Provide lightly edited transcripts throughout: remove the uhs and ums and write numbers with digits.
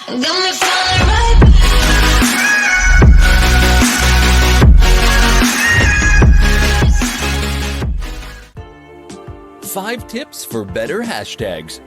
Got me falling right back. 5 tips for better hashtags.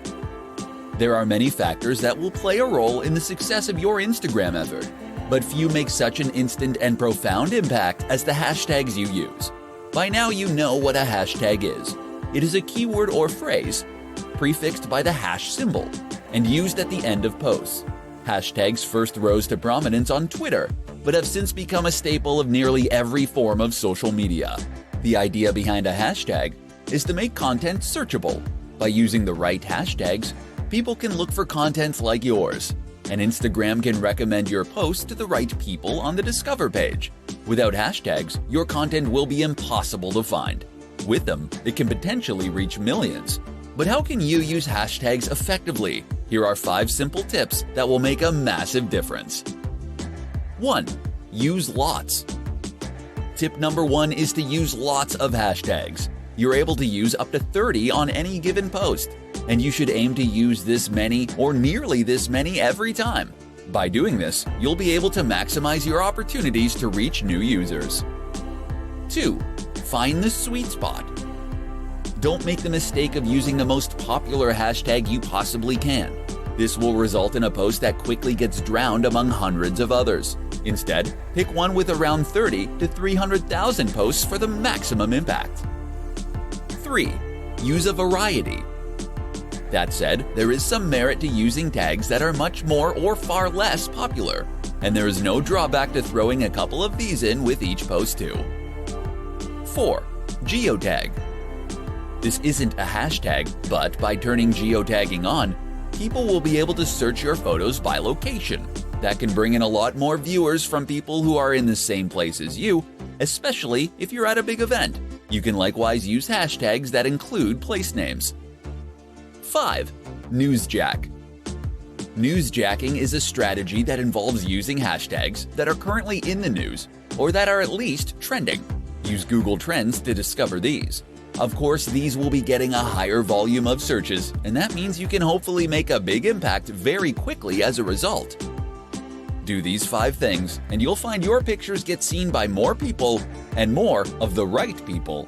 There are many factors that will play a role in the success of your Instagram effort, but few make such an instant and profound impact as the hashtags you use. By now you know what a hashtag is. It is a keyword or phrase prefixed by the hash symbol and used at the end of posts. Hashtags first rose to prominence on Twitter, but have since become a staple of nearly every form of social media. The idea behind a hashtag is to make content searchable. By using the right hashtags, people can look for contents like yours, and Instagram can recommend your post to the right people on the Discover page. Without hashtags, your content will be impossible to find. With them, it can potentially reach millions. But how can you use hashtags effectively? Here are 5 simple tips that will make a massive difference. 1. Use lots. Tip number 1 is to use lots of hashtags. You're able to use up to 30 on any given post, and you should aim to use this many or nearly this many every time. By doing this, you'll be able to maximize your opportunities to reach new users. 2. Find the sweet spot. Don't make the mistake of using the most popular hashtag you possibly can. This will result in a post that quickly gets drowned among hundreds of others. Instead, pick one with around 30 to 300,000 posts for the maximum impact. 3. Use a variety. That said, there is some merit to using tags that are much more or far less popular, and there is no drawback to throwing a couple of these in with each post too. 4. Geotag. This isn't a hashtag, but by turning geotagging on, people will be able to search your photos by location. That can bring in a lot more viewers from people who are in the same place as you, especially if you're at a big event. You can likewise use hashtags that include place names. 5. Newsjack. Newsjacking is a strategy that involves using hashtags that are currently in the news or that are at least trending. Use Google Trends to discover these. Of course, these will be getting a higher volume of searches, and that means you can hopefully make a big impact very quickly as a result. Do these 5 things, and you'll find your pictures get seen by more people and more of the right people.